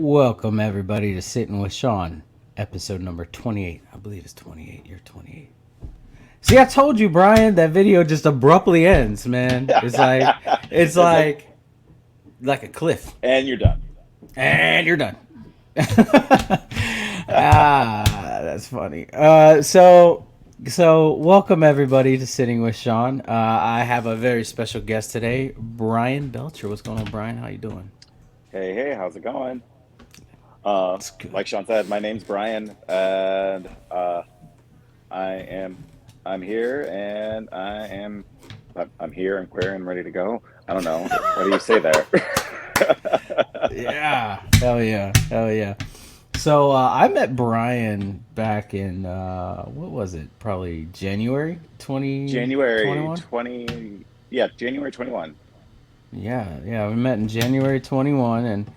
Welcome everybody to Sitting with Sean, episode number 28. I believe it's 28. You're 28. See, I told you, Brian, that video just abruptly ends, man. It's It's like, like a cliff, and you're done. and you're done. That's funny. So welcome everybody to Sitting with Sean. I have a very special guest today, Brian Belcher. What's going on, Brian? How you doing? Hey, how's it going? It's good. Like Sean said, my name's Brian, and I am I'm here, and I'm here and queer and ready to go. I don't know. What do you say there? Yeah, hell yeah, hell yeah. So I met Brian back in what was it? Probably January twenty January one. 20, yeah, January 21. Yeah, yeah. We met in January 21, and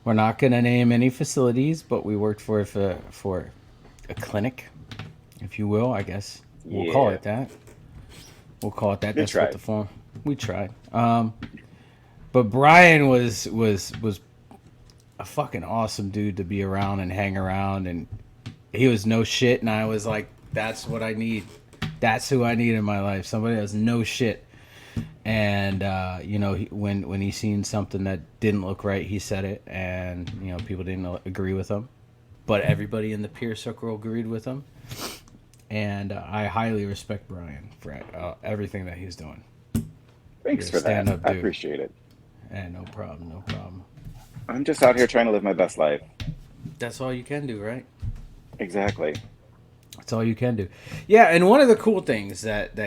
we're not gonna name any facilities, but we worked for a clinic, if you will. I guess we'll call Yeah, it that. We'll call it that. good That's what try. the form we tried. But Brian was a fucking awesome dude to be around and hang around, and he was no shit, and I was like, that's what I need. That's who I need in my life. Somebody that's no shit. And when he seen something that didn't look right, he said it, and people didn't agree with him, but everybody in the peer circle agreed with him. And I highly respect Brian for everything that he's doing. You're Thanks a for that. stand up I dude. appreciate it. And no problem, no problem. I'm just out here trying to live my best life. That's all you can do, right? Exactly. That's all you can do. Yeah, and one of the cool things that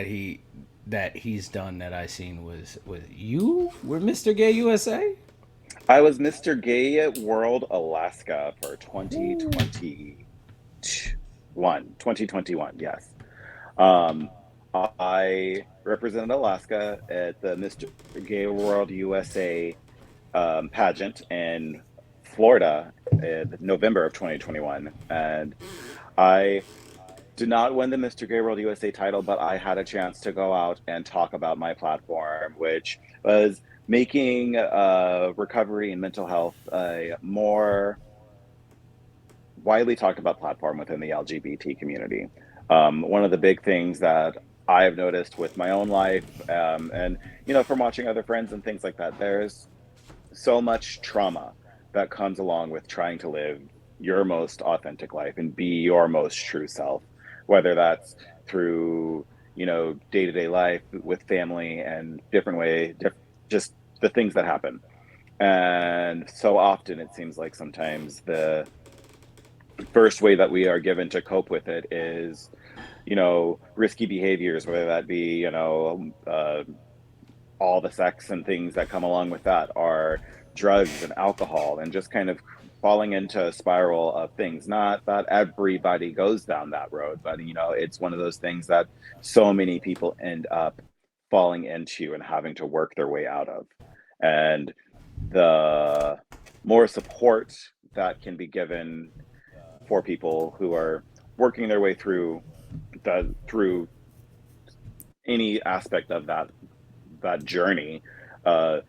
he's done that I seen was you were Mr. Gay USA. I was Mr. Gay World Alaska for Ooh. 2021, yes. Um, I represented Alaska at the Mr. Gay World USA pageant in Florida in November of 2021. And I did not win the Mr. Gay World USA title, but I had a chance to go out and talk about my platform, which was making recovery and mental health a more widely talked about platform within the LGBT community. One of the big things that I've noticed with my own life, and from watching other friends and things like that, there's so much trauma that comes along with trying to live your most authentic life and be your most true self, whether that's through day-to-day life with family and different just the things that happen. And so often it seems like sometimes the first way that we are given to cope with it is risky behaviors, whether that be all the sex and things that come along with that, are drugs and alcohol, and just kind of falling into a spiral of things. Not that everybody goes down that road, but it's one of those things that so many people end up falling into and having to work their way out of. And the more support that can be given for people who are working their way through any aspect of that journey, uh,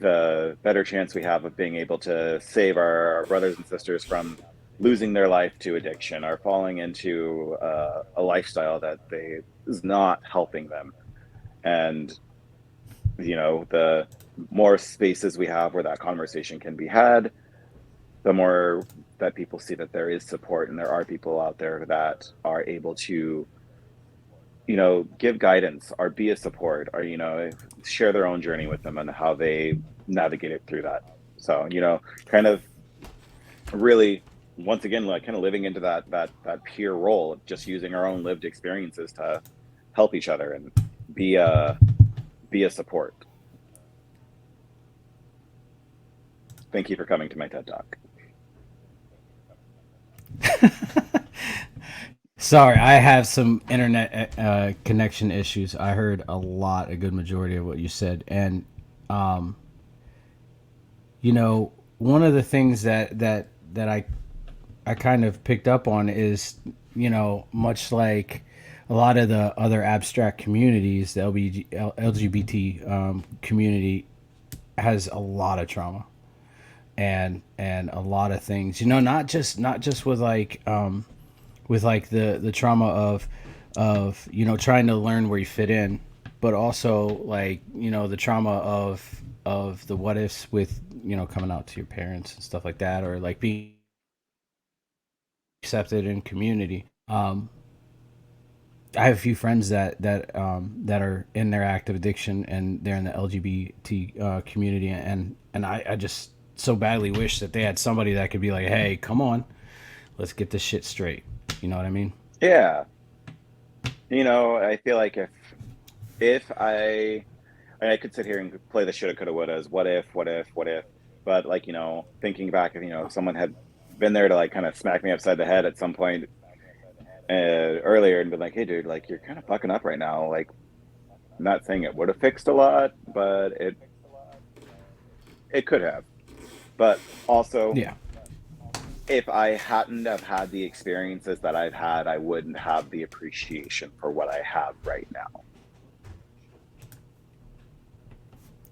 the better chance we have of being able to save our brothers and sisters from losing their life to addiction or falling into a lifestyle that they is not helping them. And the more spaces we have where that conversation can be had, the more that people see that there is support and there are people out there that are able to give guidance or be a support, or share their own journey with them and how they navigate it through that. So kind of really, once again, like kind of living into that peer role of just using our own lived experiences to help each other and be a be a support. Thank you for coming to my TED Talk. Sorry, I have some internet connection issues. I heard a good majority of what you said, and um, one of the things that I kind of picked up on is, much like a lot of the other abstract communities, the LGBT community has a lot of trauma. and a lot of things, you know, not just with like the trauma of you know trying to learn where you fit in, but also like you know the trauma of the what ifs with you know coming out to your parents and stuff like that, or like being accepted in community. I have a few friends that are in their active addiction and they're in the LGBT community, and I just so badly wish that they had somebody that could be like, hey, come on, let's get this shit straight. You know what I mean? Yeah. I feel like if I could sit here and play the shoulda, coulda, wouldas, what if, but like, thinking back if someone had been there to like kind of smack me upside the head at some point earlier and been like, hey, dude, like you're kind of fucking up right now. Like, I'm not saying it would have fixed a lot, but it could have. But also, Yeah. if I hadn't have had the experiences that I've had, I wouldn't have the appreciation for what I have right now.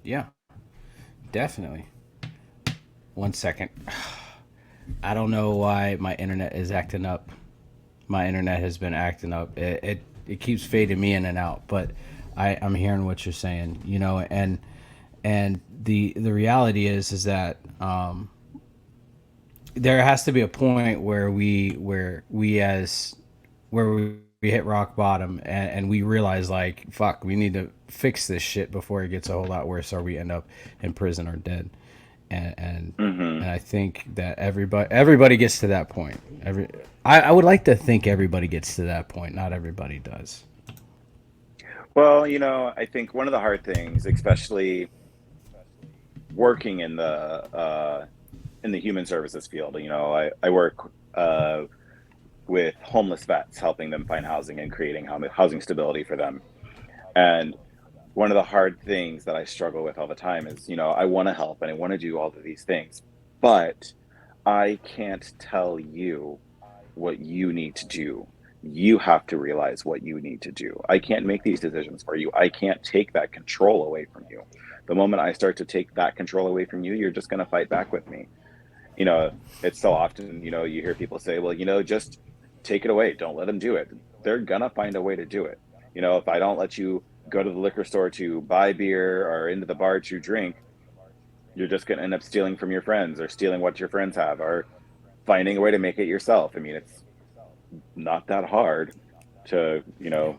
Yeah. Definitely. One second. I don't know why my internet is acting up. My internet has been acting up. It keeps fading me in and out, but I'm hearing what you're saying, you know, and the reality is that there has to be a point where we hit rock bottom and we realize like fuck we need to fix this shit before it gets a whole lot worse or we end up in prison or dead and and Hmm. and I think that everybody gets to that point. I would like to think everybody gets to that point. Not everybody does. Well, I think one of the hard things, especially working in the human services field, I work with homeless vets, helping them find housing and creating housing stability for them. And one of the hard things that I struggle with all the time is, I want to help and I want to do all of these things, but I can't tell you what you need to do. You have to realize what you need to do. I can't make these decisions for you. I can't take that control away from you. The moment I start to take that control away from you, you're just going to fight back with me. You know, it's so often, you hear people say, well, just take it away. Don't let them do it. They're going to find a way to do it. If I don't let you go to the liquor store to buy beer or into the bar to drink, you're just going to end up stealing from your friends or stealing what your friends have or finding a way to make it yourself. I mean, it's not that hard to Yeah.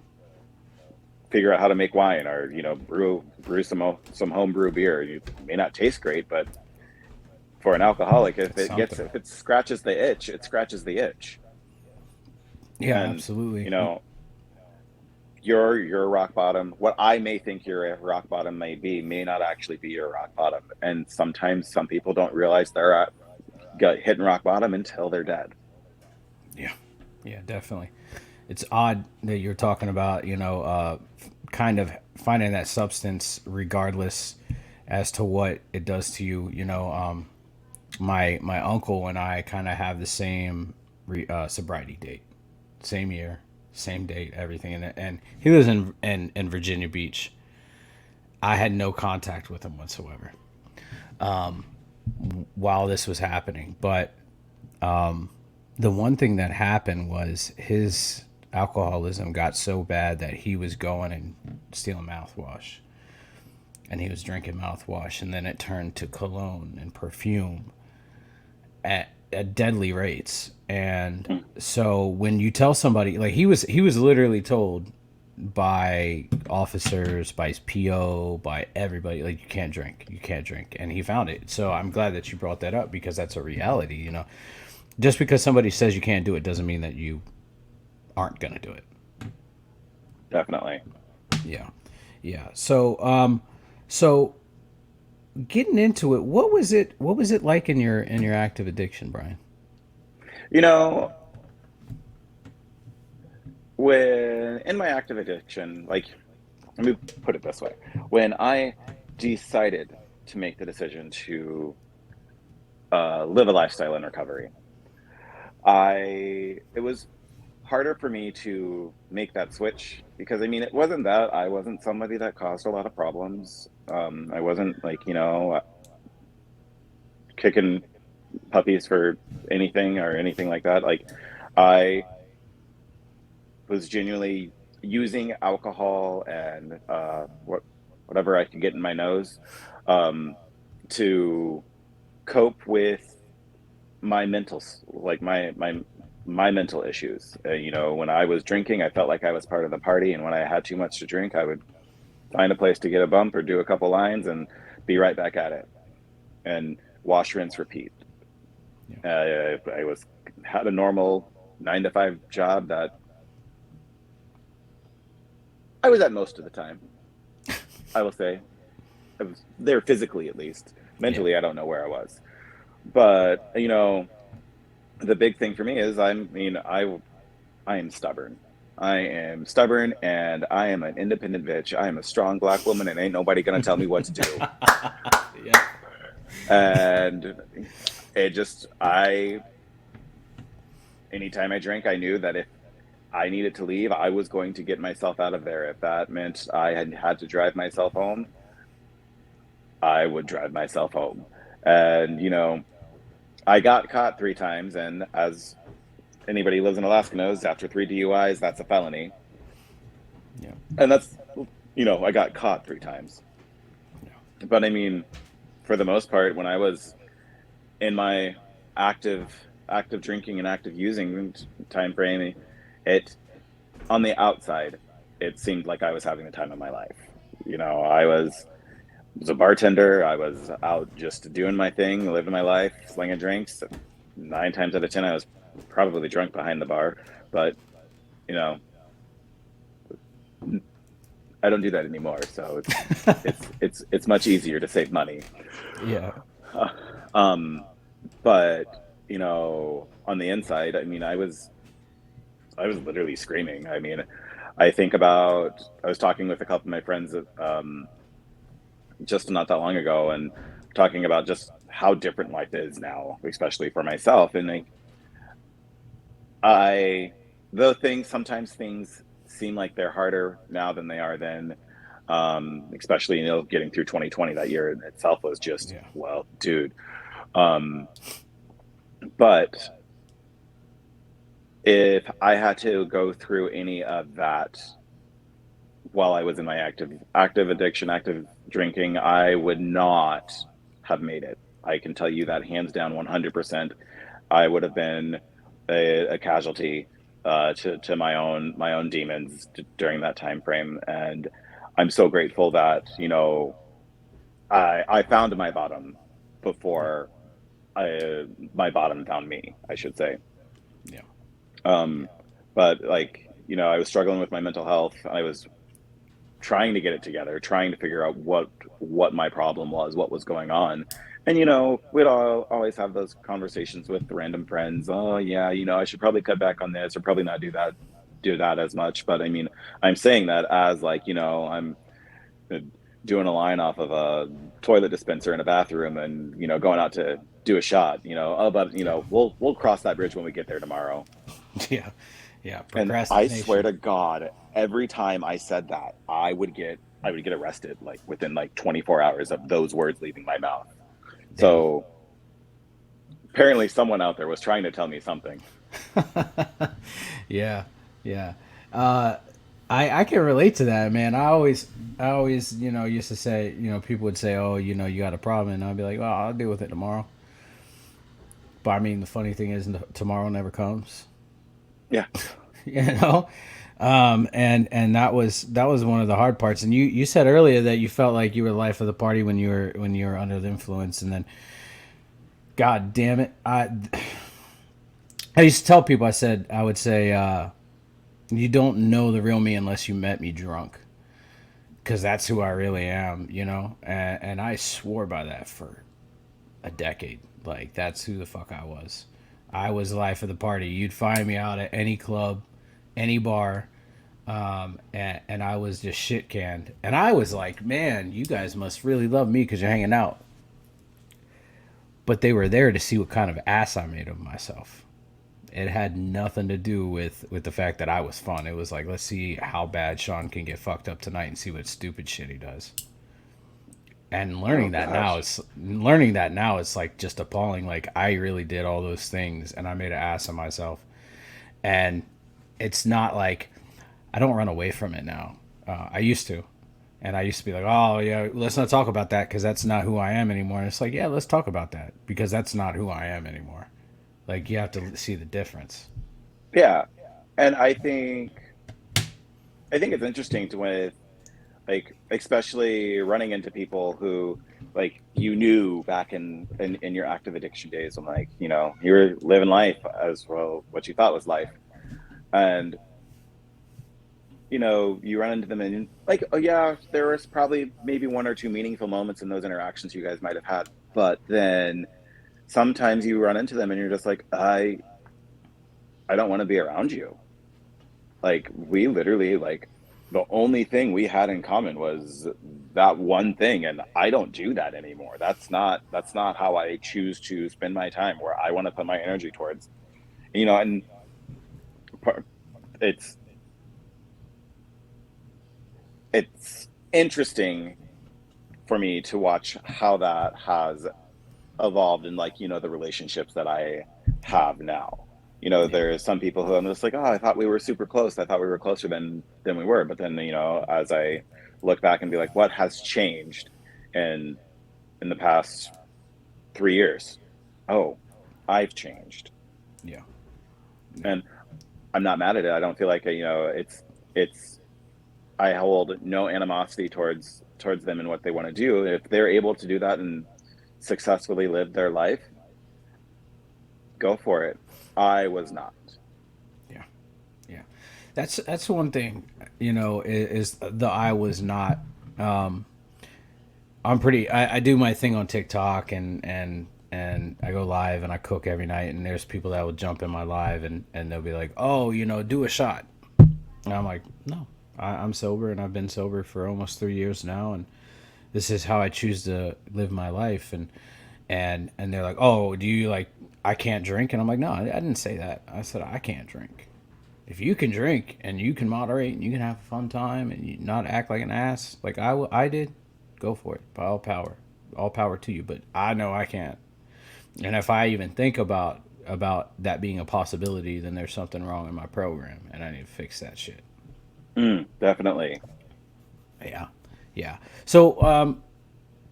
figure out how to make wine or brew some home brew beer. You may not taste great, but for an alcoholic, if It's something. if it scratches the itch, it scratches the itch. Yeah, And absolutely. you know your rock bottom, what I may think your rock bottom may be, may not actually be your rock bottom. And sometimes some people don't realize they're got hitting rock bottom until they're dead. Yeah. Yeah, definitely. It's odd that you're talking about, you know, kind of finding that substance regardless as to what it does to you. You know, my uncle and I kind of have the same sobriety date, same year, same date, everything, and he lives in Virginia Beach. I had no contact with him whatsoever while this was happening, but the one thing that happened was his alcoholism got so bad that he was going and stealing mouthwash and he was drinking mouthwash and then it turned to cologne and perfume at deadly rates. And Mm. so when you tell somebody like he was literally told by officers, by his PO, by everybody, like you can't drink, and he found it. So I'm glad that you brought that up because that's a reality. You know, just because somebody says you can't do it doesn't mean that you aren't gonna do it. Definitely. Yeah, yeah. So getting into it, what was it? What was it like in your active addiction, Brian? You know, when in my active addiction, like, let me put it this way. When I decided to make the decision to live a lifestyle in recovery, it was harder for me to make that switch because I mean, it wasn't that I wasn't somebody that caused a lot of problems. I wasn't like, kicking puppies for anything or anything like that. Like, I was genuinely using alcohol and whatever I could get in my nose, um, to cope with my like my mental issues. You know, when I was drinking, I felt like I was part of the party, and when I had too much to drink, I would find a place to get a bump or do a couple lines and be right back at it, and wash, rinse, repeat. Yeah. I was had a normal 9 to 5 job that I was at most of the time. I will say I was there physically, at least. Yeah. Mentally, I don't know where I was, but you know, the big thing for me is I am stubborn. I am stubborn, and I am an independent bitch. I am a strong black woman, and ain't nobody gonna tell me what to do. Yeah. And it just, anytime I drank, I knew that if I needed to leave, I was going to get myself out of there. If that meant I had to drive myself home, I would drive myself home. And, you know, I got caught 3 times, and as anybody who lives in Alaska knows, after 3 DUIs, that's a felony. Yeah. And that's, you know, I got caught 3 times. Yeah. But I mean, for the most part, when I was in my active drinking and active using time frame, it on the outside, it seemed like I was having the time of my life. You know, I was a bartender. I was out just doing my thing, living my life, slinging drinks. 9 times out of 10, I was probably drunk behind the bar, but you know, I don't do that anymore. So it's much easier to save money. Yeah. Uh, um, but you know, on the inside, I mean, I was literally screaming. I mean, I was talking with a couple of my friends, just not that long ago, and talking about just how different life is now, especially for myself. And I, though sometimes things seem like they're harder now than they are then. Especially, you know, getting through 2020, that year in itself was just, Yeah. well, dude. Um, but if I had to go through any of that while I was in my active addiction, active drinking, I would not have made it. I can tell you that hands down, 100%. I would have been a casualty, to my own demons during that time frame. And I'm so grateful that, you know, I found my bottom Yeah. before my bottom found me, I should say. Yeah. Um, but like, you know, I was struggling with my mental health. I was trying to get it together, trying to figure out what my problem was, what was going on. And you know, we'd always have those conversations with random friends. Oh yeah, you know, I should probably cut back on this, or probably not do that as much. But I mean, I'm saying that as like, you know, I'm doing a line off of a toilet dispenser in a bathroom, and you know, going out to do a shot. You know, oh, but you Yeah. know, we'll cross that bridge when we get there tomorrow. Yeah. Yeah. And I swear Procrastination. to God, every time I said that, I would get arrested like within like 24 hours of those words leaving my mouth. Damn. So apparently someone out there was trying to tell me something. Yeah. Yeah. Uh, I can relate to that, man. I always, used to say, people would say, oh, you got a problem, and I'd be like, well, I'll deal with it tomorrow. But I mean, the funny thing is, tomorrow never comes. Yeah. you know, and that was one of the hard parts. And you said earlier that you felt like you were the life of the party when you were under the influence, and then, God damn it, I used to tell people, I would say, you don't know the real me unless you met me drunk, because that's who I really am, and I swore by that for a decade. Like, that's who the fuck I was. I was the life of the party. You'd find me out at any club, any bar, and I was just shit canned. And I was like, man, you guys must really love me because you're hanging out. But they were there to see what kind of ass I made of myself. It had nothing to do with the fact that I was fun. It was like, let's see how bad Sean can get fucked up tonight and see what stupid shit he does. And Oh learning that now, gosh. it's like just appalling. Like I really did all those things and I made an ass of myself. And it's not like I don't run away from it now. I used to. And I used to be like, oh, yeah, let's not talk about that because that's not who I am anymore. And it's like, yeah, let's talk about that because that's not who I am anymore. Like, you have to see the difference. Yeah. And I think it's interesting to with like especially running into people who like you knew back in your active addiction days and like, you know, you were living life as well what you thought was life. And you know, you run into them and like, oh yeah, there was probably maybe one or two meaningful moments in those interactions you guys might have had. But then sometimes you run into them and you're just like, I don't want to be around you. Like we literally like the only thing we had in common was that one thing and I don't do that anymore. That's not how I choose to spend my time where I want to put my energy towards. You know, and it's it's interesting for me to watch how that has evolved in like, you know, the relationships that I have now. You know, Yeah. there's some people who I'm just like, oh, I thought we were super close. I thought we were closer than we were. But then, you know, as I look back and be like, what has changed in the past 3 years? Oh, I've changed. Yeah. Yeah. And I'm not mad at it. I don't feel like you know, it's I hold no animosity towards them and what they want to do. If they're able to do that and successfully live their life, go for it. I was not. Yeah. Yeah. That's one thing, is the I was not. Um, I do my thing on TikTok and I go live and I cook every night and there's people that will jump in my live and they'll be like, oh, do a shot. And I'm like, no, I'm sober and I've been sober for almost 3 years now and this is how I choose to live my life and they're like, oh, do you like I can't drink? And I'm like, no, I didn't say that. I said I can't drink. If you can drink and you can moderate and you can have a fun time and you not act like an ass like I did, go for it. By all power to you. But I know I can't. And if I even think about that being a possibility, then there's something wrong in my program, and I need to fix that shit. Definitely. Yeah, yeah. So,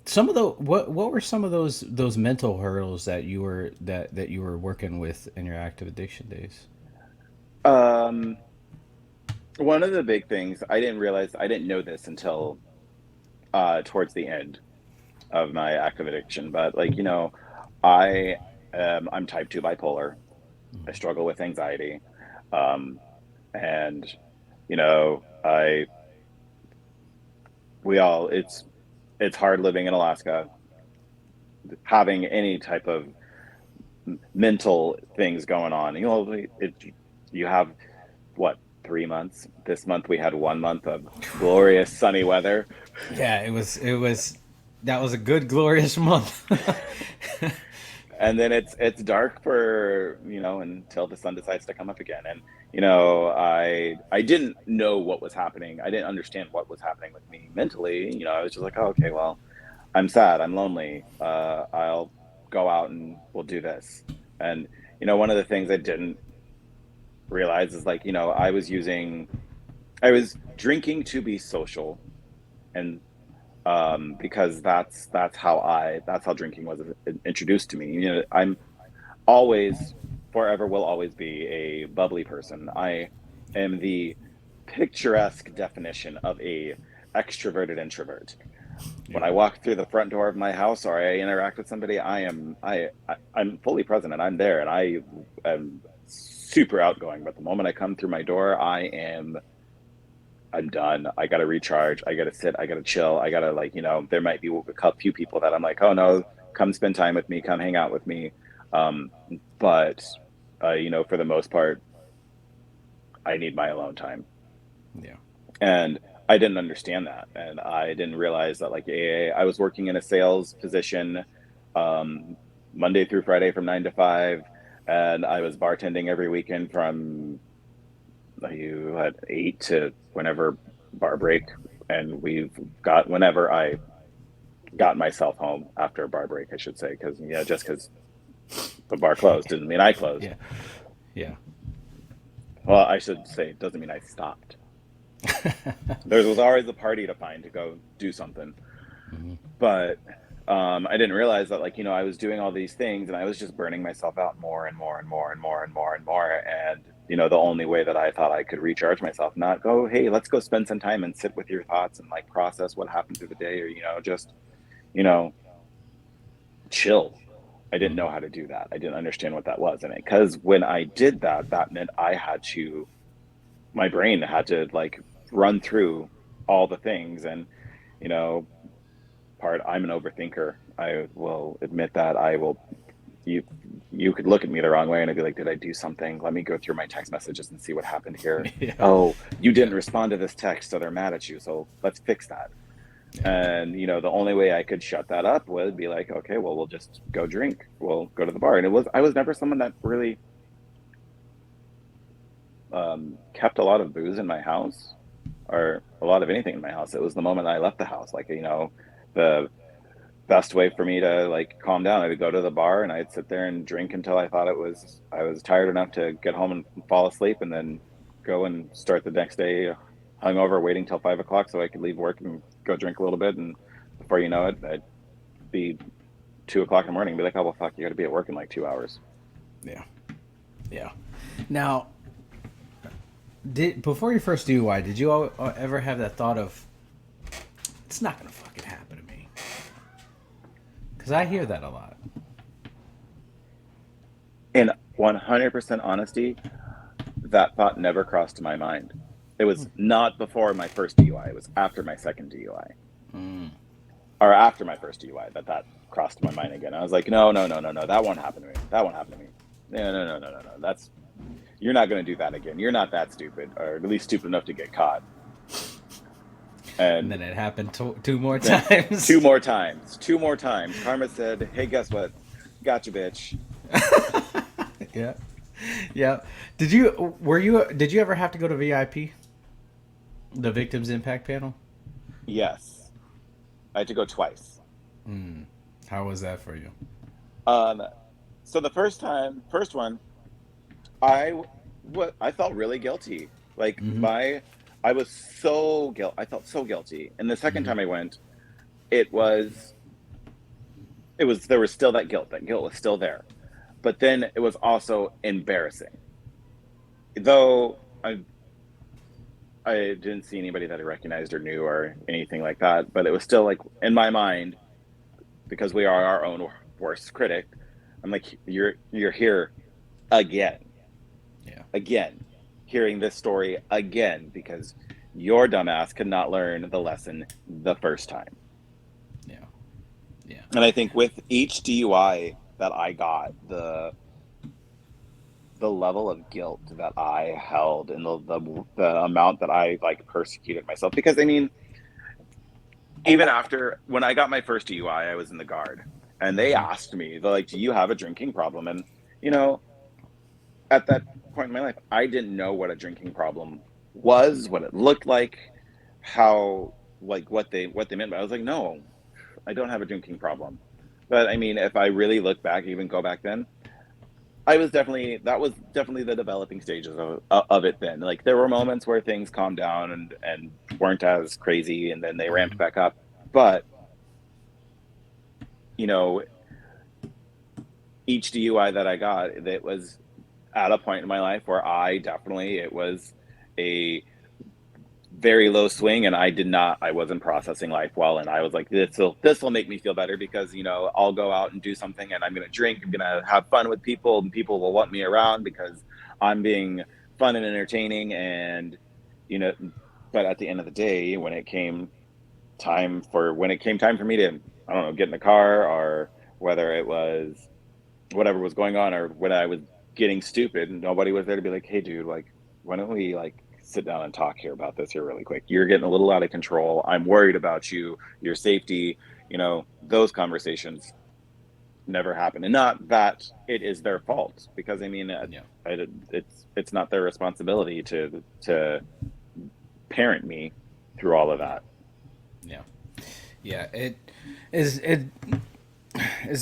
some of the what were some of those mental hurdles that you were working with in your active addiction days? Um, One of the big things I didn't know this until towards the end of my active addiction, but like, you know, I I'm type 2 bipolar. I struggle with anxiety. Um, and you know, I we all it's hard living in Alaska, having any type of mental things going on. You know, you have what 3 months. This month we had 1 month of glorious sunny weather, Yeah, it was that was a good glorious month. and then it's dark for you know until the sun decides to come up again. And you know, I didn't know what was happening. I didn't understand what was happening with me mentally. You know, I was just like, oh, okay, well, I'm sad. I'm lonely. I'll go out and we'll do this. And you know, one of the things I didn't realize is like, you know, I was drinking to be social, and because that's how drinking was introduced to me. You know, I'm always, forever, will always be a bubbly person. I am the picturesque definition of a extroverted introvert. When Yeah, I walk through the front door of my house or I interact with somebody, I'm fully present and I'm there and I am super outgoing. But the moment I come through my door, I'm done. I gotta recharge. I gotta sit. I gotta chill. I gotta like you know there might be a few people that I'm like, oh no, come spend time with me, come hang out with me. Um, but you know, for the most part, I need my alone time. yeah, And I didn't understand that, and I didn't realize that like I was working in a sales position, um, Monday through Friday from 9 to 5, and I was bartending every weekend from you had 8 to whenever bar break, and we've got whenever I got myself home after a bar break, I should say, because just because the bar closed didn't mean I closed. Yeah. Yeah. Well, I should say it doesn't mean I stopped. There was always a party to find to go do something, Mhm. but I didn't realize that, like, I was doing all these things and I was just burning myself out more and more and more and more and more and more. And the only way that I thought I could recharge myself, not go, hey, let's go spend some time and sit with your thoughts and like process what happened through the day, or just you know chill. I didn't know Mhm. how to do that. I didn't understand what that was. And because when I did that, that meant my brain had to like run through all the things. And, you know, I'm an overthinker. I will admit that. You, you could look at me the wrong way and I'd be like, did I do something? Let me go through my text messages and see what happened here. Yeah. Oh, you Yeah. didn't respond to this text, so they're mad at you. So let's fix that. Yeah. And the only way I could shut that up would be like, okay, well, we'll just go drink. We'll go to the bar. And I was never someone that really kept a lot of booze in my house or a lot of anything in my house. It was the moment I left the house. Like, the best way for me to like calm down, I'd go to the bar and I'd sit there and drink until I was tired enough to get home and fall asleep, and then go and start the next day hungover, waiting till 5 o'clock so I could leave work and go drink a little bit. And before you know it, I'd be 2 o'clock in the morning and be like, oh, well, fuck, you got to be at work in like 2 hours. Yeah. Yeah. Now, before your first DUI, did you ever have that thought of, it's not gonna fucking happen to me? Because I hear that a lot. In 100% honesty, that thought never crossed my mind. It was not before my first DUI. It was after my second DUI, Mm. or after my first DUI, that crossed my mind again. I was like, no, no, no, no, no, that won't happen to me. That won't happen to me. No, no, no, no, no, no. You're not going to do that again. You're not that stupid, or at least stupid enough to get caught. And And then it happened two more then times. two more times, Karma said, hey, guess what? Gotcha, bitch. Yeah. Yeah. Did you ever have to go to VIP? The Victims Impact Panel? Yes. I had to go twice. Mm. How was that for you? Um, so the first one, I felt really guilty. Like Mm-hmm. I was so I felt so guilty. And the second Mm-hmm. time I went, it was there was still that guilt. That guilt was still there. But then it was also embarrassing. Though I didn't see anybody that I recognized or knew or anything like that, but it was still like in my mind, because we are our own worst critic. I'm like, you're here again, Yeah. again, hearing this story again because your dumbass could not learn the lesson the first time. Yeah. Yeah. And I think with each DUI that I got, the level of guilt that I held and the amount that I like persecuted myself, because I mean, even after when I got my first DUI, I was in the guard and they Mm-hmm. asked me, they're like, do you have a drinking problem? And you know, at that point in my life, I didn't know what a drinking problem was, what it looked like, how like what they meant. But I was like, no, I don't have a drinking problem. But I mean, if I really look back, even go back then, that was definitely the developing stages of it then. Like there were moments where things calmed down and weren't as crazy, and then they ramped Mm-hmm. back up. But you know, each DUI that I got, it was at a point in my life where it was a very low swing, and I wasn't processing life well, and I was like, this will make me feel better because I'll go out and do something and I'm going to drink, I'm going to have fun with people, and people will want me around because I'm being fun and entertaining. And you know but at the end of the day, when it came time for me to, I don't know, get in the car, or whether it was whatever was going on, or when I was getting stupid, and nobody was there to be like, hey dude, like, why don't we like sit down and talk here about this here really quick? You're getting a little out of control. I'm worried about your safety. Those conversations never happen. And not that it is their fault, because I mean, Yeah. it's not their responsibility to parent me through all of Yeah. that. Yeah. Yeah, it is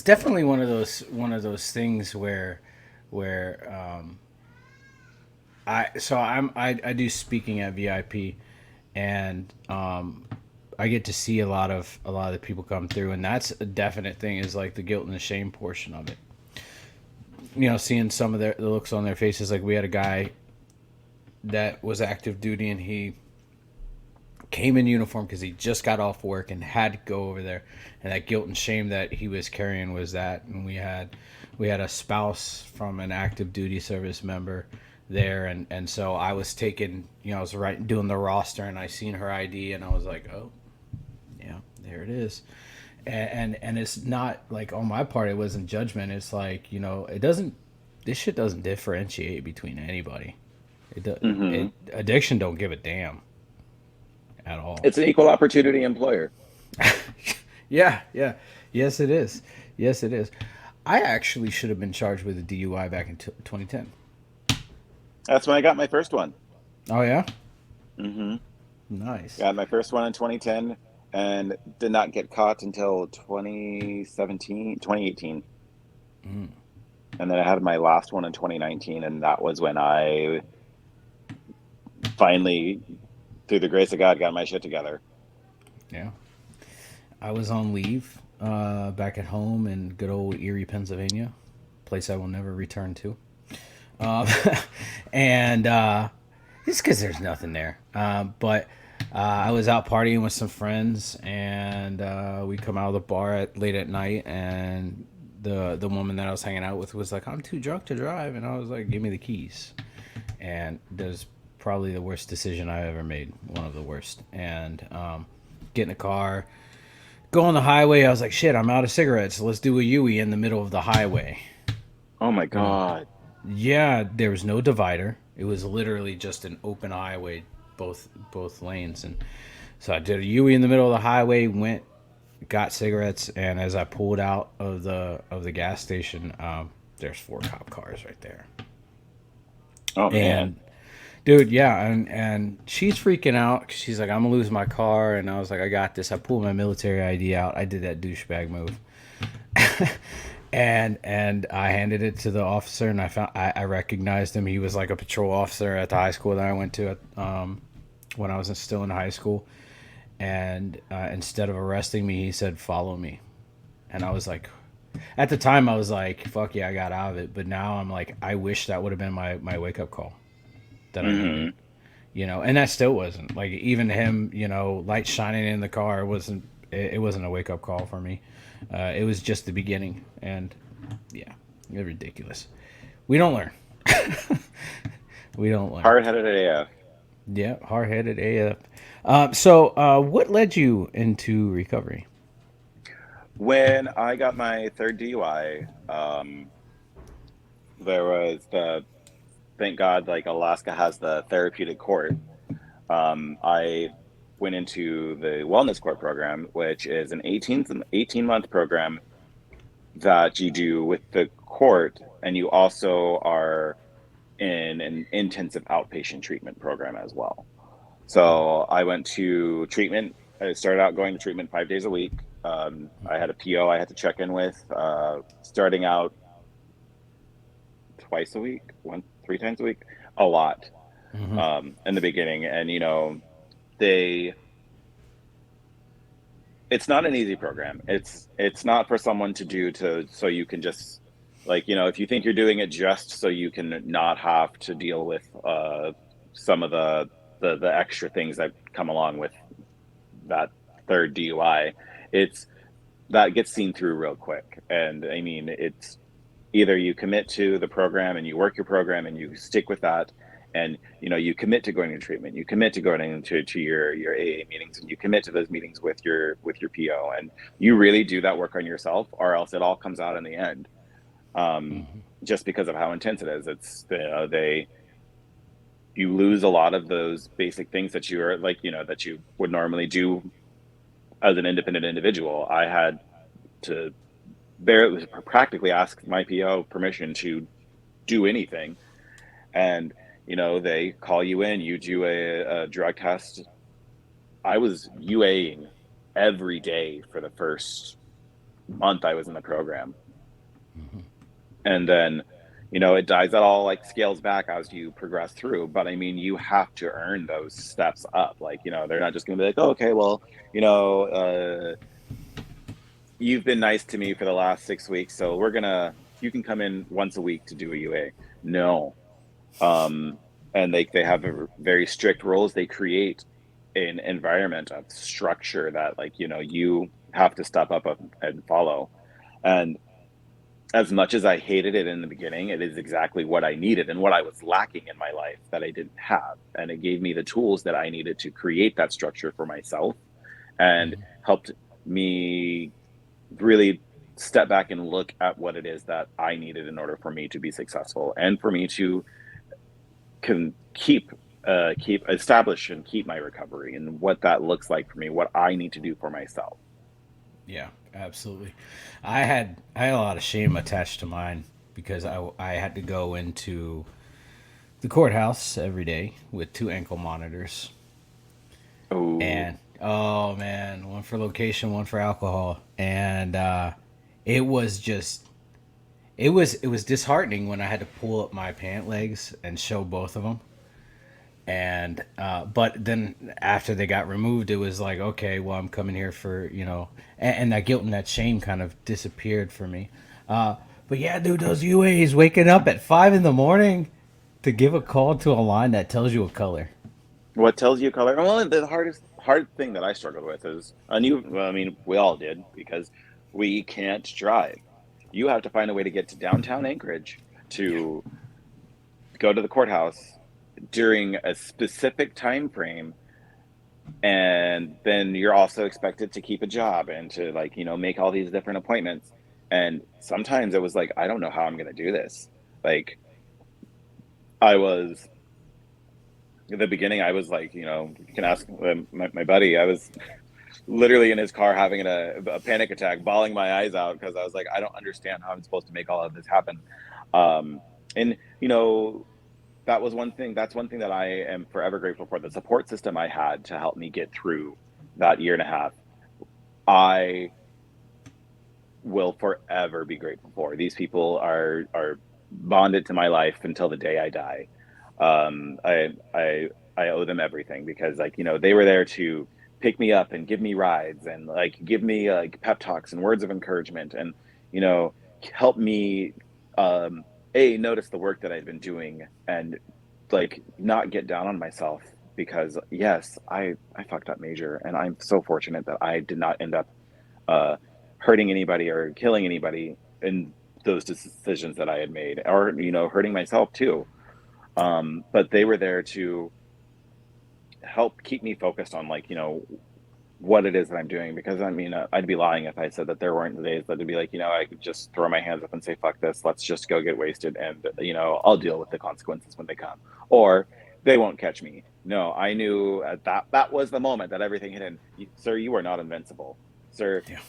definitely one of those things where I do speaking at VIP, and I get to see a lot of the people come through, and that's a definite thing, is like the guilt and the shame portion of it. You know, seeing some of the looks on their faces. Like we had a guy that was active duty, and he came in uniform because he just got off work and had to go over there, and that guilt and shame that he was carrying was that. And we had a spouse from an active duty service member there, and so I was taking, you know, I was right doing the roster, and I seen her ID, and I was like, oh yeah, there it is. And it's not like on my part, it wasn't judgment. It's like, you know, it doesn't, this shit doesn't differentiate between anybody. Hmm. Addiction don't give a damn at all. It's an equal opportunity employer. Yeah, yeah. Yes, it is. Yes, it is. I actually should have been charged with a DUI back in 2010. That's when I got my first one. Oh yeah, Hmm. nice. Got my first one in 2010 and did not get caught until 2017, 2018. Mm, And then I had my last one in 2019, and that was when I finally, through the grace of God, got my shit together. yeah, I was on leave back at home in good old Erie, Pennsylvania, place I will never return to. Um, and it's because there's nothing there. I was out partying with some friends, and we come out of the bar late at night, and the woman that I was hanging out with was like, "I'm too drunk to drive," and I was like, "Give me the keys." And that was probably the worst decision I ever made, one of the worst. And get in the car, go on the highway. I was like, "Shit, I'm out of cigarettes. Let's do a Yui in the middle of the highway." Oh my You know, God. yeah, there was no divider. It was literally just an open highway, both lanes, and so I did a Yui in the middle of the highway. Went, got cigarettes, and as I pulled out of the gas station, there's four cop cars right there. Oh man. And dude, yeah, and she's freaking out 'cause she's like, "I'm gonna lose my car," and I was like, "I got this." I pulled my military ID out. I did that douchebag move. And I handed it to the officer, and I recognized him. He was like a patrol officer at the high school that I went to when I was still in high school. And instead of arresting me, he said, "Follow me." And I was like, at the time, I was like, "Fuck yeah, I got out of it." But now I'm like, I wish that would have been my wake up call that I needed, Hmm. you know. And that still wasn't like, even him, you know, lights shining in the car wasn't. It wasn't a wake up call for me. It was just the beginning, and yeah, it's ridiculous. We don't learn. We don't learn. Hard headed AF. Yeah, hard headed AF. So, what led you into recovery? When I got my third DUI, there was the, thank God, like Alaska has the therapeutic court. I went into the wellness court program, which is an 18-month program that you do with the court, and you also are in an intensive outpatient treatment program as well. So I went to treatment. I started out going to treatment 5 days a week. I had a PO I had to check in with, starting out twice a week, one, 3 times a week, a lot Mm-hmm. in the beginning. And, you know, they, it's not an easy program. It's not for someone to do to, so you can just, like, you know, if you think you're doing it just so you can not have to deal with some of the extra things that come along with that third DUI, it's that gets seen through real quick. And I mean, it's either you commit to the program and you work your program and you stick with that, and you know, you commit to going to treatment, you commit to going to your AA meetings, and you commit to those meetings with your PO, and you really do that work on yourself, or else it all comes out in the end. um Mm-hmm. just because of how intense it is. It's, you know, they, you lose a lot of those basic things that you are, like, you know, that you would normally do as an independent individual. I had to barely practically ask my PO permission to do anything. And, you know, they call you in, you do a drug test. I was UAing every day for the first month I was in the program. Hmm. And then, it dies, that all like scales back as you progress through. But I mean, you have to earn those steps up. Like, they're not just going to be like, oh, okay, well, you know, uh, you've been nice to me for the last 6 weeks. So you can come in once a week to do a UA. No. And they have very strict rules. They create an environment of structure that, like, you have to step up and follow. And as much as I hated it in the beginning, it is exactly what I needed and what I was lacking in my life that I didn't have. And it gave me the tools that I needed to create that structure for myself, and Hmm. helped me really step back and look at what it is that I needed in order for me to be successful, and for me to can keep establish and keep my recovery, and what that looks like for me, what I need to do for myself. Yeah, absolutely. I had a lot of shame attached to mine because I had to go into the courthouse every day with two ankle monitors, Oh, and oh man, one for location, one for alcohol, and it was just it was disheartening when I had to pull up my pant legs and show both of them. And but then after they got removed, it was like, okay, well, I'm coming here for, and that guilt and that shame kind of disappeared for me. But yeah, dude, those UAs, waking up at 5 in the morning to give a call to a line that tells you a color. what tells you color? Well, the hard thing that I struggled with is, and well, I mean, we all did, because we can't drive. You have to find a way to get to downtown Anchorage Yeah. to go to the courthouse during a specific time frame, and then you're also expected to keep a job and to, like, make all these different appointments. And sometimes it was like, I don't know how I'm going to do this. Like, I was at the beginning, I was like, you can ask my buddy. I was literally in his car having a panic attack, bawling my eyes out, because I was like, I don't understand how I'm supposed to make all of this happen. Um, and that was one thing. That's one thing that I am forever grateful for. The support system I had to help me get through that year and a half, I will forever be grateful for. These people are bonded to my life until the day I die. I owe them everything, because, like, they were there to pick me up and give me rides, and like give me like pep talks and words of encouragement, and you know help me, um notice the work that I've been doing, and like not get down on myself, because yes, I fucked up major, and I'm so fortunate that I did not end up uh hurting anybody or killing anybody in those decisions that I had made, or hurting myself too. But they were there to help keep me focused on, like, what it is that I'm doing. Because I mean, I'd be lying if I said that there weren't days that would be like, I could just throw my hands up and say, fuck this, let's just go get wasted, and I'll deal with the consequences when they come, or they won't catch me. No, I knew that was the moment that everything hit in. Sir, you are not invincible. Sir, Yeah.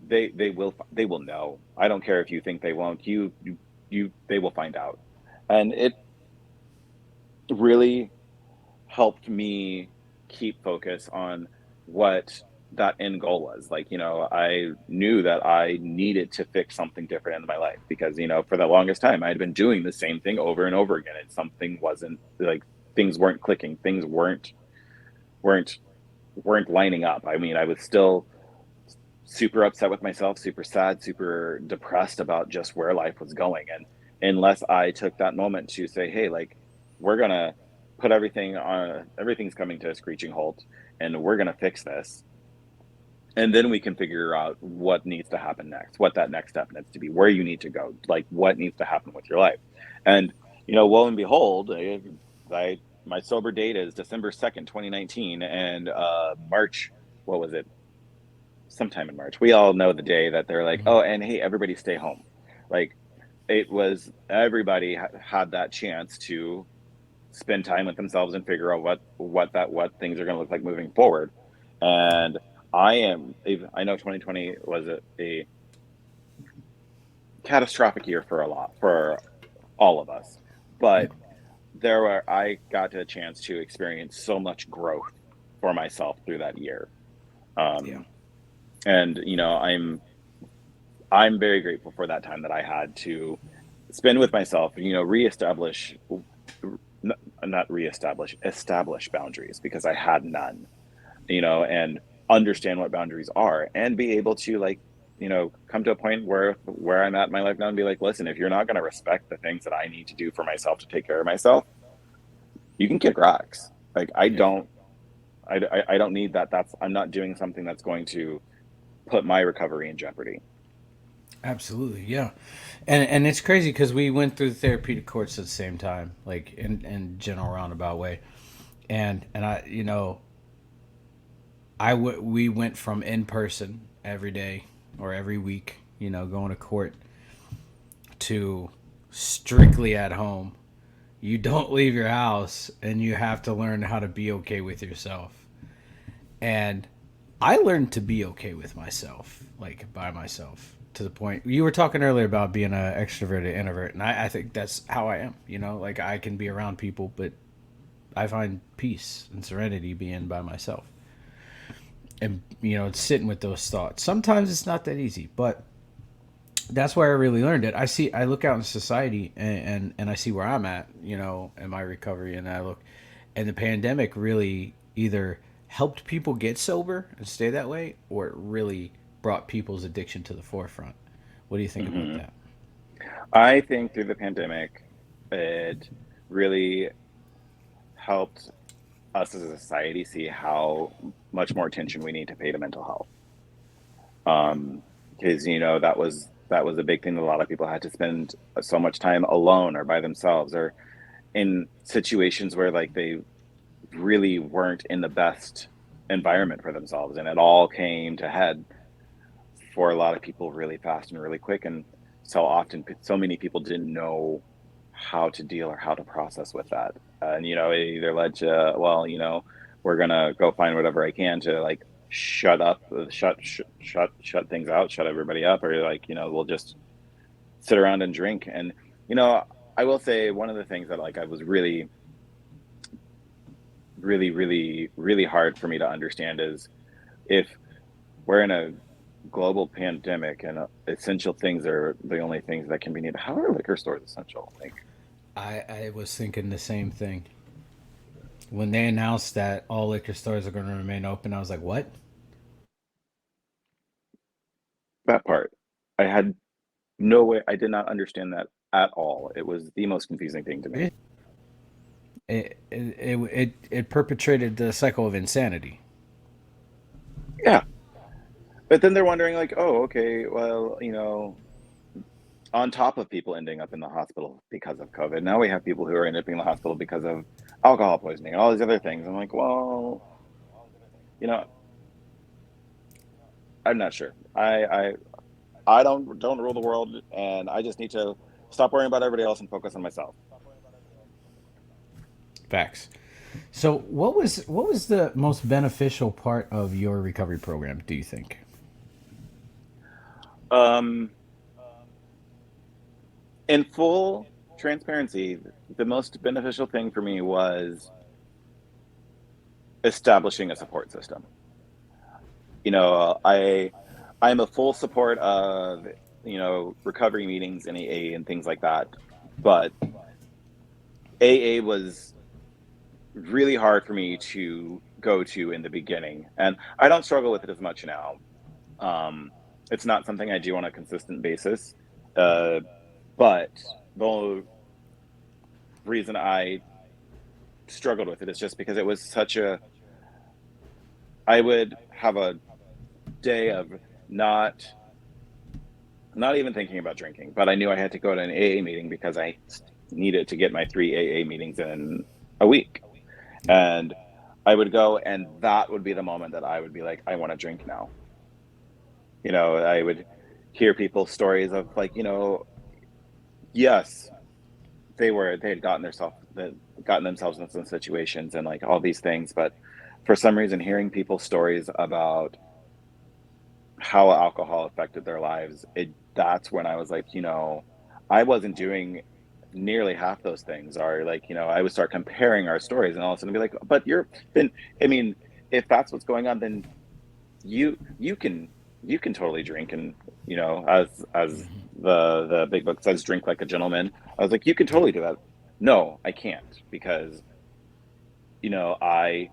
they will know. I don't care if you think they won't. They will find out. And it really helped me keep focus on what that end goal was. Like, I knew that I needed to fix something different in my life, because, for the longest time I had been doing the same thing over and over again, and something wasn't like, things weren't clicking, things weren't weren't lining up. I mean, I was still super upset with myself, super sad, super depressed about just where life was going. And unless I took that moment to say, hey, like, we're going to put everything's coming to a screeching halt, and we're going to fix this. And then we can figure out what needs to happen next, what that next step needs to be, where you need to go, like what needs to happen with your life. And, lo and behold, my sober date is December 2nd, 2019. And March, what was it? Sometime in March. We all know the day that they're like, Hmm. oh, and hey, everybody stay home. Like, it was everybody had that chance to spend time with themselves and figure out what things are going to look like moving forward. And I know 2020 was a catastrophic year for all of us, Yeah. but I got a chance to experience so much growth for myself through that year. Yeah. Um, and I'm very grateful for that time that I had to spend with myself, reestablish, not reestablish, establish boundaries because I had none, and understand what boundaries are and be able to like, come to a point where I'm at in my life now and be like, listen, if you're not going to respect the things that I need to do for myself to take care of myself, you can kick rocks. Like Yeah. I don't need that. I'm not doing something that's going to put my recovery in jeopardy. Absolutely. Yeah. And it's crazy because we went through the therapeutic course at the same time, like in general roundabout way. And I, we went from in person every day or every week, going to court, to strictly at home. You don't leave your house and you have to learn how to be okay with yourself. And I learned to be okay with myself, like by myself, to the point you were talking earlier about being an extroverted introvert. And I think that's how I am, like I can be around people, but I find peace and serenity being by myself. And, it's sitting with those thoughts. Sometimes it's not that easy, but that's where I really learned it. I look out in society and I see where I'm at, in my recovery, and I look, and the pandemic really either helped people get sober and stay that way, or it really brought people's addiction to the forefront. What do you think about Hmm. that? I think through the pandemic, it really helped us as a society see how much more attention we need to pay to mental health. Because that was a big thing that a lot of people had to spend so much time alone or by themselves or in situations where like they really weren't in the best environment for themselves, and it all came to head for a lot of people really fast and really quick. And so often, so many people didn't know how to deal or how to process with that. And, it either led to, well, we're going to go find whatever I can to like shut up, shut things out, shut everybody up, or like, we'll just sit around and drink. And, you know, I will say one of the things that like I was really, really, really, really hard for me to understand is if we're in a global pandemic and essential things are the only things that can be needed. How are liquor stores essential? Like I was thinking the same thing. When they announced that all liquor stores are going to remain open, I was like, what? that part, I had no way. I did not understand that at all. It was the most confusing thing to me. It perpetrated the cycle of insanity. Yeah, but then they're wondering, like, oh, okay, well, on top of people ending up in the hospital because of COVID, now we have people who are ending up in the hospital because of alcohol poisoning and all these other things. I'm like, well, you know, I'm not sure. I don't rule the world, and I just need to stop worrying about everybody else and focus on myself. Facts. So, what was the most beneficial part of your recovery program? Do you think? Um, in full transparency, the most beneficial thing for me was establishing a support system. I'm a full support of recovery meetings and AA and things like that, but AA was really hard for me to go to in the beginning, and I don't struggle with it as much now. Um, it's not something I do on a consistent basis, uh, but the reason I struggled with it is just because it was such a. I would have a day of not not even thinking about drinking, but I knew I had to go to an AA meeting because I needed to get my three AA meetings in a week, and I would go, and that would be the moment that I would be like, I want to drink now. I would hear people's stories of like, yes, they had gotten themselves in some situations and like all these things, but for some reason, hearing people's stories about how alcohol affected their lives, that's when I was like, I wasn't doing nearly half those things. Or like, I would start comparing our stories and all of a sudden be like, but you're then I mean, if that's what's going on, then you can totally drink, and as the big book says, drink like a gentleman. I was like, you can Yeah. totally do that. No, I can't, because you know I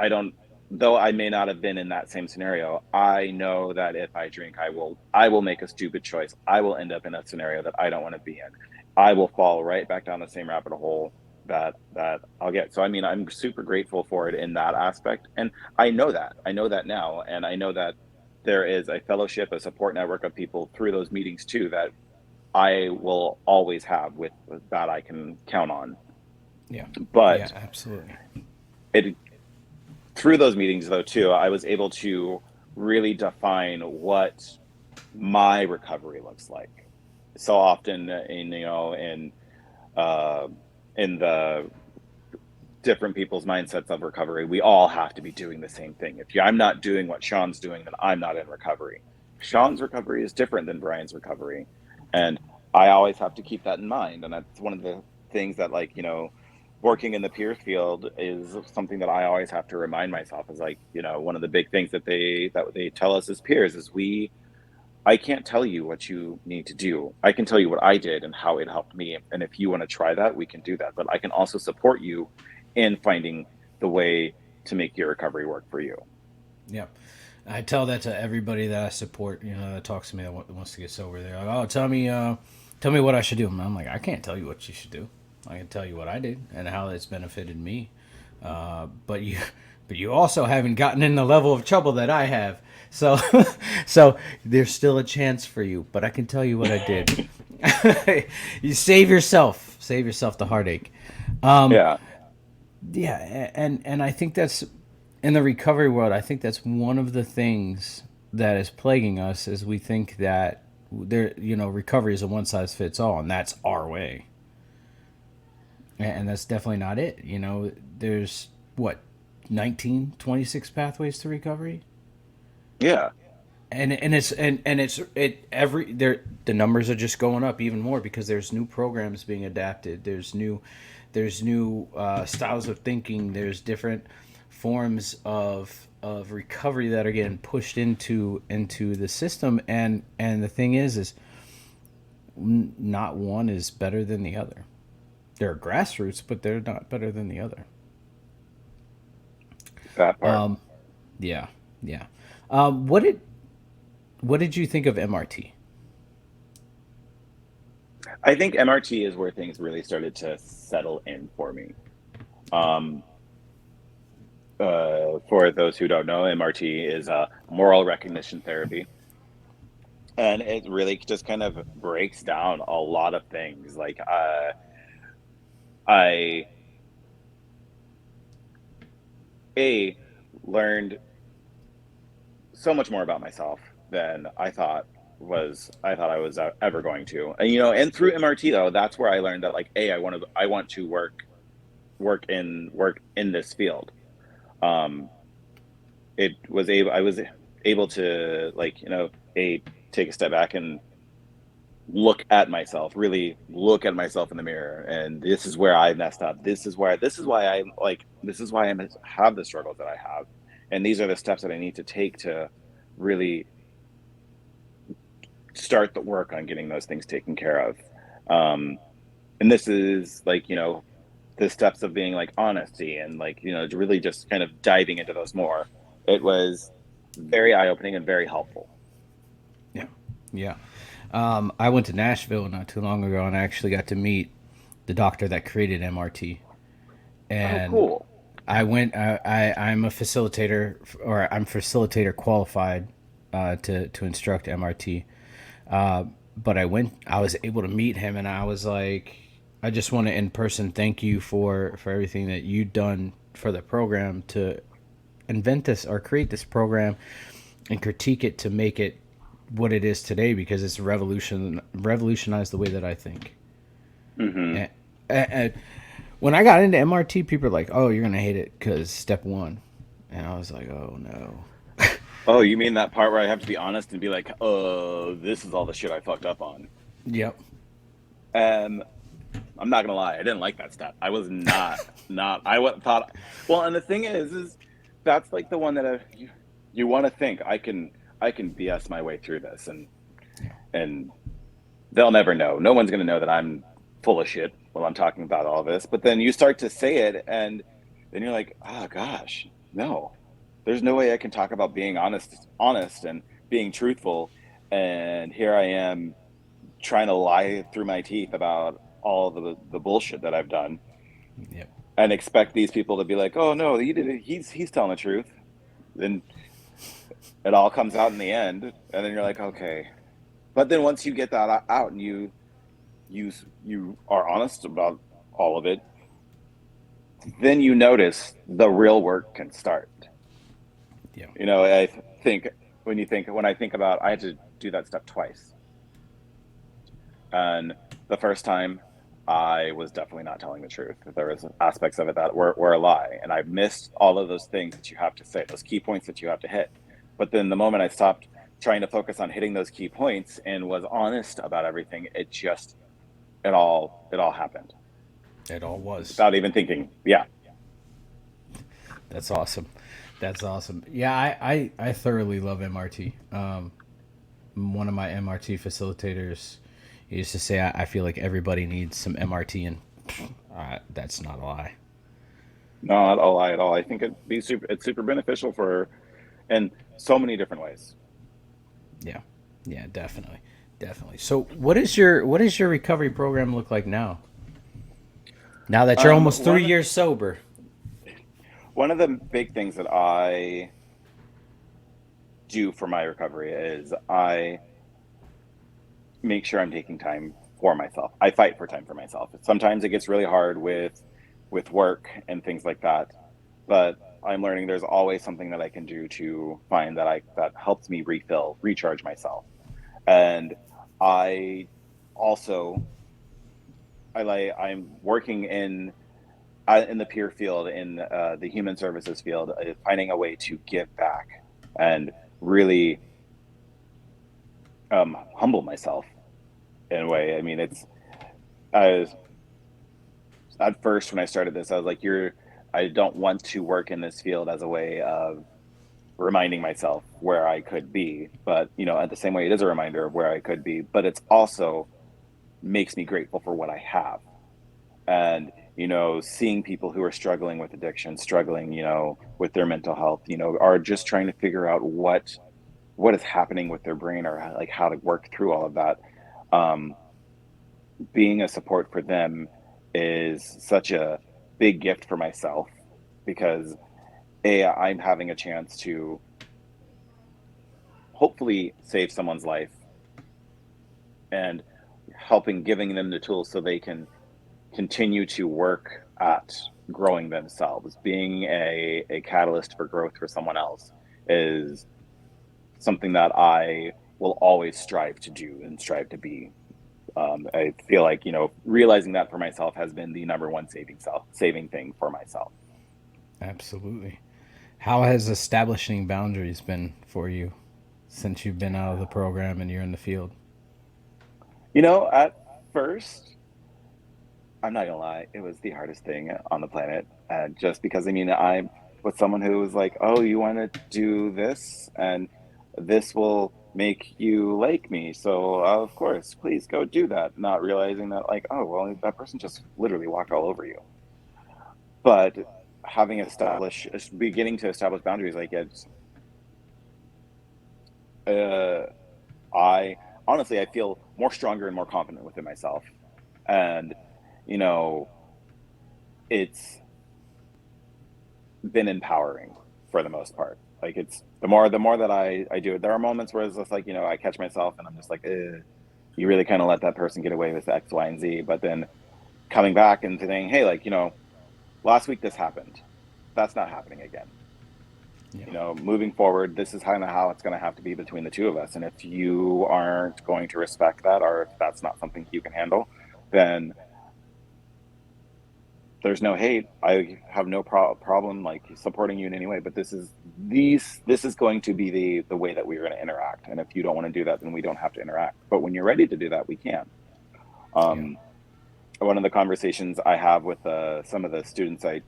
don't, though I may not have been in that same scenario, I know that if I drink, I will make a stupid choice. I will end up in a scenario that I don't want to be in. I will fall right back down the same rabbit hole that I'll get. So I mean, I'm super grateful for it in that aspect. And I know that. I know that now. And I know that there is a fellowship, a support network of people through those meetings too that I will always have with that I can count on. Yeah. Yeah, But absolutely. it through those meetings though too, I was able to really define what my recovery looks like. So often uh, in the different people's mindsets of recovery, we all have to be doing the same thing. If I'm not doing what Sean's doing, then I'm not in recovery. Sean's recovery is different than Brian's recovery, and I always have to keep that in mind. And that's one of the things that, like, working in the peer field is something that I always have to remind myself, is like, one of the big things that they tell us as peers is I can't tell you what you need to do. I can tell you what I did and how it helped me. And if you want to try that, we can do that. But I can also support you in finding the way to make your recovery work for you. Yeah. I tell that to everybody that I support, that talks to me that wants to get sober. They're like, "Oh, tell me what I should do." And I'm like, "I can't tell you what you should do. I can tell you what I did and how it's benefited me. But you, but you also haven't gotten in the level of trouble that I have. So, so there's still a chance for you. But I can tell you what I did. You save yourself. Save yourself the heartache." Yeah. Yeah, and I think that's in the recovery world. I think that's one of the things that is plaguing us is we think that recovery is a one size fits all, and that's our way, and that's definitely not it. There's what 19, 26 pathways to recovery, Yeah. and every there the numbers are just going up even more because there's new programs being adapted. There's new styles of thinking. There's different forms of recovery that are getting pushed into the system, and the thing is not one is better than the other. They're grassroots, but they're not better than the other. That part. Yeah, yeah. What did you think of MRT? I think MRT is where things really started to settle in for me. Um, for those who don't know, MRT is moral recognition therapy. And it really just kind of breaks down a lot of things. Like, I a learned so much more about myself than I thought I was ever going to. And through MRT though, that's where I learned that, like, I want to work in this field. Um, I was able to, like, a take a step back and really look at myself in the mirror, and this is where I messed up. This is why I have the struggles that I have, and these are the steps that I need to take to really start the work on getting those things taken care of. Um, and this is, like, the steps of being, like, honesty, and, like, really just kind of diving into those more. It was very eye opening and very helpful. Yeah, yeah. I went to Nashville not too long ago, and I actually got to meet the doctor that created MRT. Oh, And cool. I'm a facilitator, or I'm facilitator qualified to instruct MRT. But I was able to meet him, and I was like, I just want to in person thank you for everything that you've done for the program to invent this or create this program and critique it to make it what it is today, because it's revolutionized the way that I think. Hmm. And when I got into MRT, people are like, "Oh, you're gonna hate it because step one," and I was like, "Oh no." Oh, you mean that part where I have to be honest and be like, this is all the shit I fucked up on. Yep. And I'm not gonna lie, I didn't like that step. I was not I thought. Well, and the thing is that's like the one that you want to think I can BS my way through this, Yeah. and they'll never know. No one's going to know that I'm full of shit while I'm talking about all this. But then you start to say it, and then you're like, oh gosh, no, there's no way I can talk about being honest and being truthful. And here I am trying to lie through my teeth about all the bullshit that I've done, Yep. and expect these people to be like, oh no, he did it. He's telling the truth. Then it all comes out in the end, and then you're like, okay. But then once you get that out and you are honest about all of it, then you notice the real work can start. Yeah. I think when I think about, I had to do that step twice, and the first time I was definitely not telling the truth. There was aspects of it that were a lie, and I missed all of those things that you have to say, those key points that you have to hit. But then the moment I stopped trying to focus on hitting those key points and was honest about everything, it all happened It all was. without even thinking. Yeah. That's awesome. That's awesome. Yeah, I thoroughly love MRT. One of my MRT facilitators used to say, I feel like everybody needs some MRT, and that's not a lie. No, not a lie at all. I think it's super beneficial for in so many different ways. Yeah, yeah, definitely, definitely. So, what is your recovery program look like now? Now that you're almost three One years sober. one of the big things that I do for my recovery is I make sure I'm taking time for myself. I fight for time for myself. Sometimes it gets really hard with work and things like that, but I'm learning there's always something that I can do to find that helps me recharge myself. And I also I'm working in the peer field, in the human services field, finding a way to give back and really humble myself in a way. I mean, I at first when I started this, I was like, I don't want to work in this field as a way of reminding myself where I could be, but at the same way, it is a reminder of where I could be, but it's also makes me grateful for what I have. And seeing people who are struggling with addiction, struggling with their mental health, are just trying to figure out what is happening with their brain, or like how to work through all of that. um Being a support for them is such a big gift for myself, because I'm having a chance to hopefully save someone's life, and giving them the tools so they can continue to work at growing themselves. Being a catalyst for growth for someone else is something that I will always strive to do and strive to be. I feel like realizing that for myself has been the number one saving thing for myself. Absolutely. How has establishing boundaries been for you since you've been out of the program and you're in the field? At first, I'm not gonna lie, it was the hardest thing on the planet. Just because, I mean, I'm with someone who was like, "Oh, you want to do this, and this will make you like me. So, of course, please go do that." Not realizing that, like, oh, well, that person just literally walked all over you. But beginning to establish boundaries, like uh, I honestly, I feel more stronger and more confident within myself, and you know, it's been empowering for the most part. Like, it's the more that I do it. There are moments where it's just like, I catch myself and I'm just like, you really kind of let that person get away with X, Y, and Z. But then coming back and saying, hey, like, last week this happened. That's not happening again. Yeah. Moving forward, this is kind of how it's going to have to be between the two of us. And if you aren't going to respect that, or if that's not something you can handle, then there's no hate. I have no problem like supporting you in any way. But this is going to be the way that we're going to interact. And if you don't want to do that, then we don't have to interact. But when you're ready to do that, we can. Yeah. Um, One of the conversations I have with some of the students I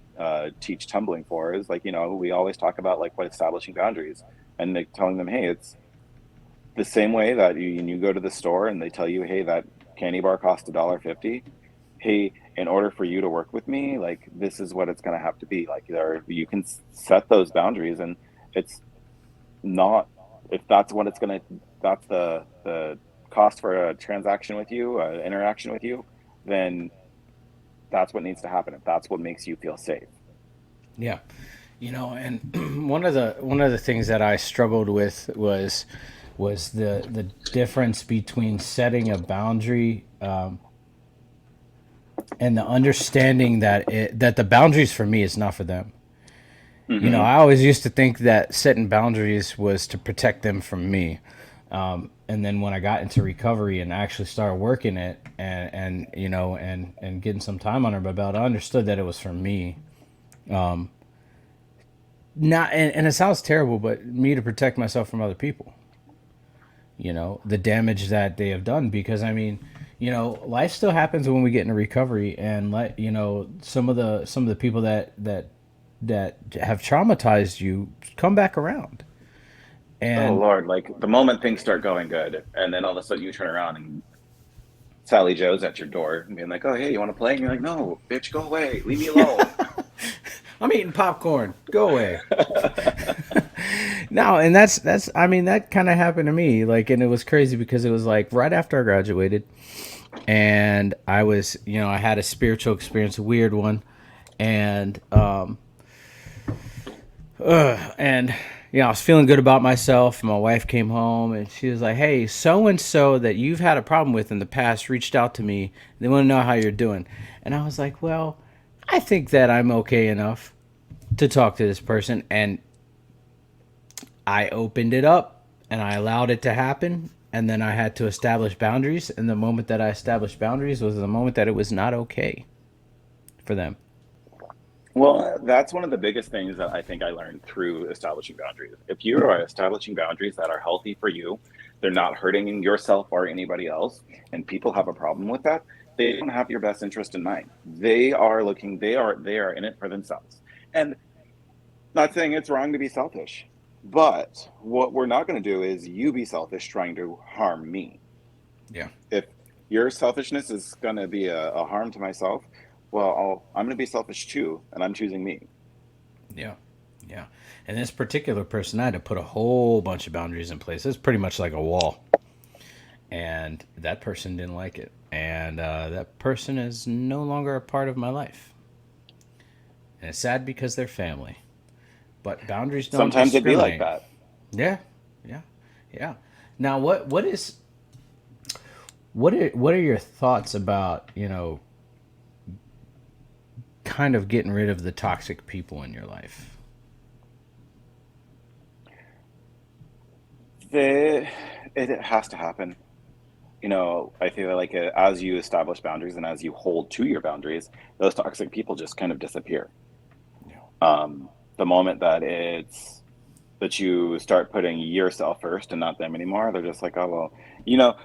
teach tumbling for is like, we always talk about like what establishing boundaries. and like telling them, hey, it's the same way that you go to the store and they tell you, hey, that candy bar costs $1.50. Hey, in order for you to work with me, like this is what it's going to have to be. Like there, you can set those boundaries, and it's not, if that's what it's going to, that's the cost for a transaction with you, interaction with you, then that's what needs to happen. If that's what makes you feel safe. Yeah. And one of the things that I struggled with was the difference between setting a boundary, and the understanding that the boundaries for me is not for them. Hmm. I always used to think that setting boundaries was to protect them from me. And then when I got into recovery and actually started working it, and getting some time under my belt, I understood that it was for me. Not and it sounds terrible, but me to protect myself from other people. The damage that they have done, because I mean, life still happens when we get into recovery, and some of the people that have traumatized you come back around. Oh And Lord, like the moment things start going good, and then all of a sudden you turn around and Sally Joe's at your door and being like, "Oh, hey, you want to play?" And you're like, "No, bitch, go away, leave me alone." I'm eating popcorn. Go away. No, and that's I mean that kind of happened to me. Like, and it was crazy because it was like right after I graduated, and I had a spiritual experience, a weird one, and and I was feeling good about myself. My wife came home and she was like, "Hey, so and so that you've had a problem with in the past reached out to me. They want to know how you're doing." And I was like, "Well, I think that I'm okay enough to talk to this person." And I opened it up and I allowed it to happen. And then I had to establish boundaries. And the moment that I established boundaries was the moment that it was not okay for them. Well, that's one of the biggest things that I think I learned through establishing boundaries. If you are establishing boundaries that are healthy for you, they're not hurting yourself or anybody else, and people have a problem with that, they don't have your best interest in mind. They are in it for themselves. And not saying it's wrong to be selfish, but what we're not going to do is you be selfish trying to harm me. Yeah. If your selfishness is going to be a harm to myself, well, I'm going to be selfish too, and I'm choosing me. Yeah. Yeah. And this particular person, I had to put a whole bunch of boundaries in place. It's pretty much like a wall. And that person didn't like it. And that person is no longer a part of my life. And it's sad because they're family. But boundaries don't Sometimes it'd be like discriminate. that. Yeah. Yeah. Yeah. Now, what are your thoughts about, kind of getting rid of the toxic people in your life? The, it has to happen. I feel like as you establish boundaries and as you hold to your boundaries, those toxic people just kind of disappear. Yeah. The moment that you start putting yourself first and not them anymore, they're just like, oh well, you know,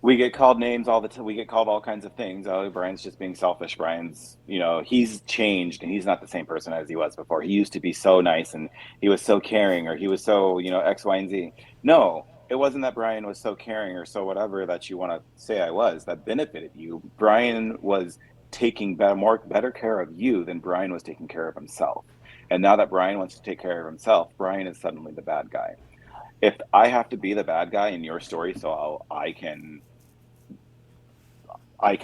we get called names all the time. We get called all kinds of things. Oh, Brian's just being selfish. Brian's, he's changed and he's not the same person as he was before. He used to be so nice and he was so caring, or he was so, X, Y, and Z. No, it wasn't that Brian was so caring or so whatever that you want to say I was that benefited you. Brian was taking better care of you than Brian was taking care of himself. And now that Brian wants to take care of himself, Brian is suddenly the bad guy. If I have to be the bad guy in your story so I can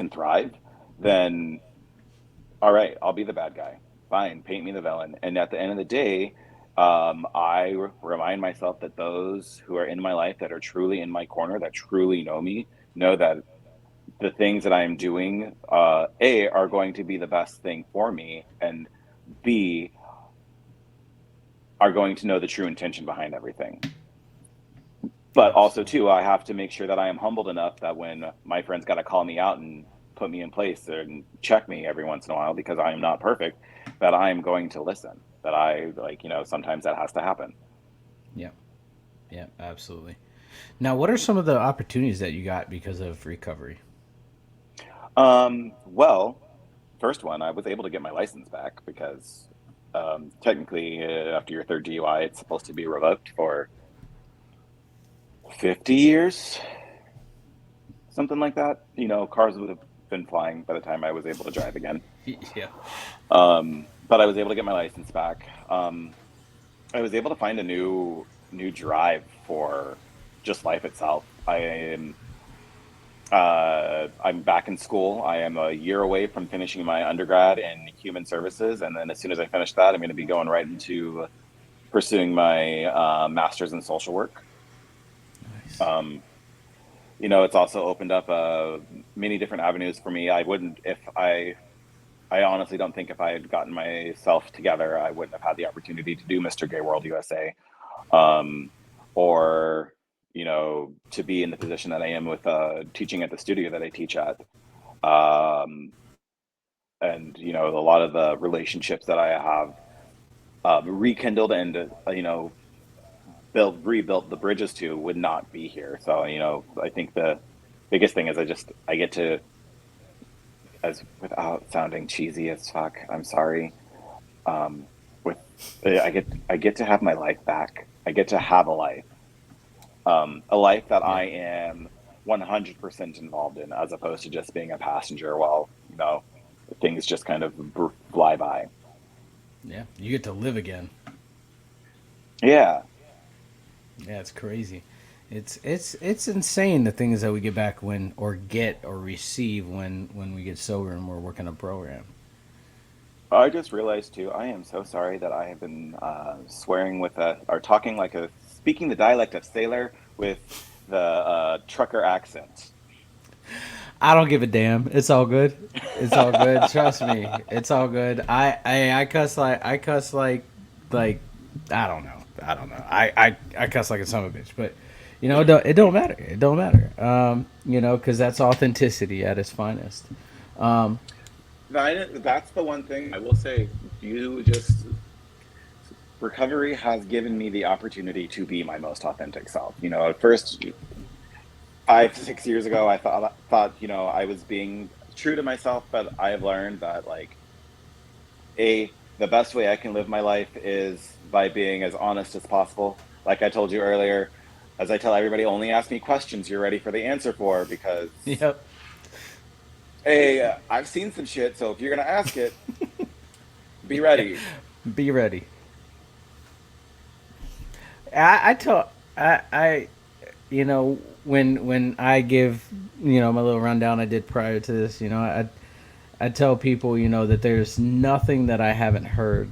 thrive, then all right, I'll be the bad guy. Fine, paint me the villain. And at the end of the day, remind myself that those who are in my life that are truly in my corner, that truly know me, know that the things that I am doing, A, are going to be the best thing for me, and B, are going to know the true intention behind everything. But also Absolutely. too, I have to make sure that I am humbled enough that when my friends got to call me out and put me in place and check me every once in a while because I am not perfect, that I am going to listen. That I like, sometimes that has to happen. Yeah. Yeah, absolutely. Now, what are some of the opportunities that you got because of recovery? Well, first one, I was able to get my license back because Technically, after your third DUI, it's supposed to be revoked for 50 years, something like that. You know, cars would have been flying by the time I was able to drive again. Yeah. But I was able to get my license back. I was able to find a new drive for just life itself. I'm back in school. I am a year away from finishing my undergrad in human services, and then as soon as I finish that, I'm going to be going right into pursuing my master's in social work. Nice. Um, you know, it's also opened up many different avenues for me. I wouldn't if I honestly don't think if I had gotten myself together, I wouldn't have had the opportunity to do Mr. Gay World USA, um, or you know, to be in the position that I am with teaching at the studio that I teach at. Um, and you know, a lot of the relationships that I have rekindled and you know, rebuilt the bridges to would not be here. So you know, I think the biggest thing is I get to, as without sounding cheesy as fuck, I'm sorry, um, with I get to have my life back. I get to have a life that Yeah. I am 100% involved in, as opposed to just being a passenger while you know things just kind of fly by. Yeah. You get to live again. Yeah, Yeah, it's crazy. It's insane the things that we get back when or get or receive when we get sober and we're working a program. I just realized too. I am so sorry that I have been swearing with a or talking like a speaking the dialect of sailor with the trucker accent. I don't give a damn. It's all good. It's all good. Trust me. It's all good. I cuss like I don't know. I don't know. I cuss like a son of a bitch, but it don't matter. It don't matter. Because that's authenticity at its finest. Um, That's the one thing I will say. You just recovery has given me the opportunity to be my most authentic self. You know, at first, 5 6 years ago, I thought you know I was being true to myself, but I have learned that like a the best way I can live my life is by being as honest as possible. Like I told you earlier, as I tell everybody, only ask me questions you're ready for the answer for because yep. hey, I've seen some shit. So if you're gonna ask it, be Yeah. ready. Be ready. I tell I when I give my little rundown I did prior to this, I tell people that there's nothing that I haven't heard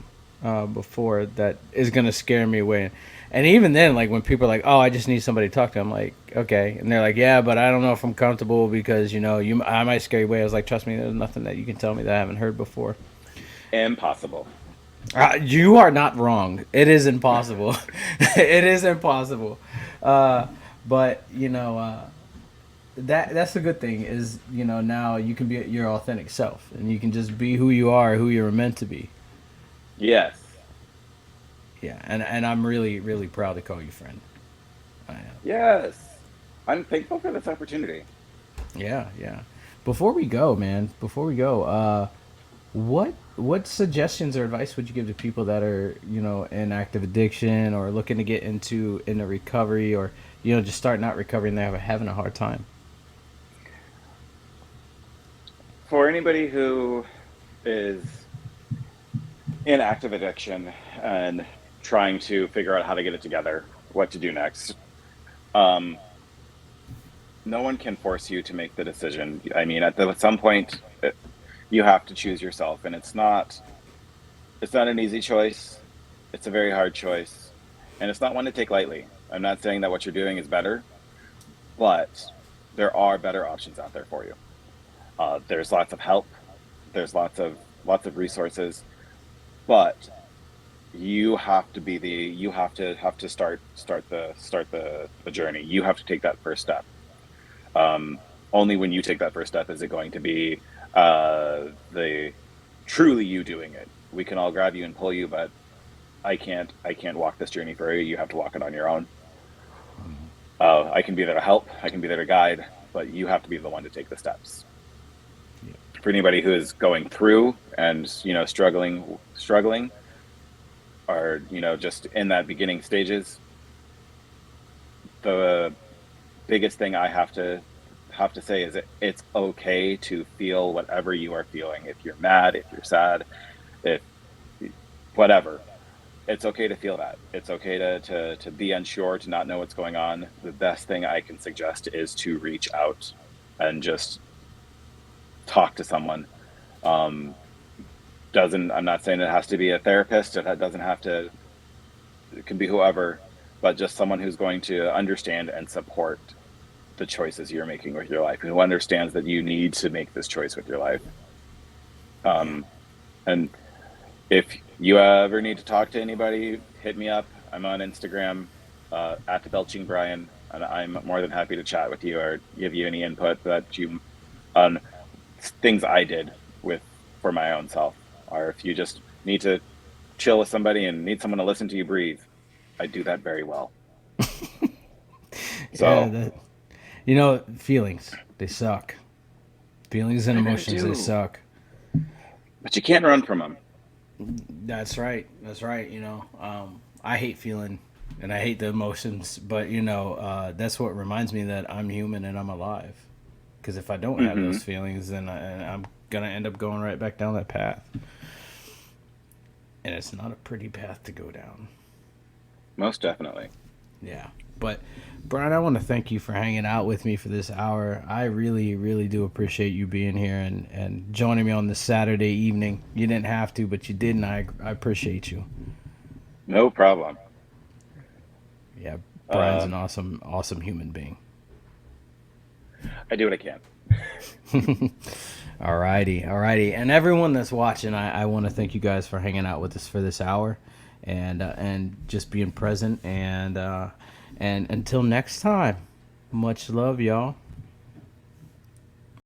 before that is gonna scare me away. And even then, like when people are like, "Oh, I just need somebody to talk to," I'm like, "Okay," and they're like, "Yeah, but I don't know if I'm comfortable because I might scare you away." I was like, "Trust me, there's nothing that you can tell me that I haven't heard before." Impossible. You are not wrong. It is impossible. It is impossible. Uh, but that's the good thing is now you can be your authentic self and you can just be who you are, who you're meant to be. Yes. Yeah, and I'm really really proud to call you friend. I am. Yes. I'm thankful for this opportunity. Yeah, yeah. Before we go, man, before we go, what suggestions or advice would you give to people that are in active addiction or looking to get into recovery or just starting out recovery and they're having a hard time? For anybody who is in active addiction and trying to figure out how to get it together, what to do next, um, no one can force you to make the decision. I mean, at some point, you have to choose yourself, and it's not an easy choice. It's a very hard choice, and it's not one to take lightly. I'm not saying that what you're doing is better, but there are better options out there for you. There's lots of help. There's lots of resources, but you have to start the journey. You have to take that first step. Only when you take that first step is it going to be the truly you doing it. We can all grab you and pull you, but I can't walk this journey for you. You have to walk it on your own. I can be there to help. I can be there to guide, but you have to be the one to take the steps. Yeah. For anybody who is going through and struggling, are, you know, just in that beginning stages, the biggest thing I have to say is it's okay to feel whatever you are feeling. If you're mad, if you're sad, if whatever, it's okay to feel that. It's okay to be unsure, to not know what's going on. The best thing I can suggest is to reach out and just talk to someone. Um, doesn't I'm not saying it has to be a therapist. It doesn't have to. It can be whoever, but just someone who's going to understand and support the choices you're making with your life, who understands that you need to make this choice with your life. Yeah. Um, and if you ever need to talk to anybody, hit me up. I'm on Instagram at the Belching Brian, and I'm more than happy to chat with you or give you any input that you on things I did with for my own self. Or if you just need to chill with somebody and need someone to listen to you breathe, I do that very well. Yeah, So that, you know, feelings, they suck. Feelings and I really emotions, they do, suck. but you can't run from them. That's right. That's right. I hate feeling and I hate the emotions, but that's what reminds me that I'm human and I'm alive. Because if I don't have Hmm. those feelings, then I'm gonna end up going right back down that path, and it's not a pretty path to go down. Most definitely. Yeah. But Brian, I want to thank you for hanging out with me for this hour. I really, really do appreciate you being here and joining me on this Saturday evening. You didn't have to, but you did, and I appreciate you. No problem. Yeah, Brian's Uh, an awesome, awesome human being. I do what I can. Alrighty, alrighty, and everyone that's watching, I want to thank you guys for hanging out with us for this hour, and just being present, and until next time, much love, y'all.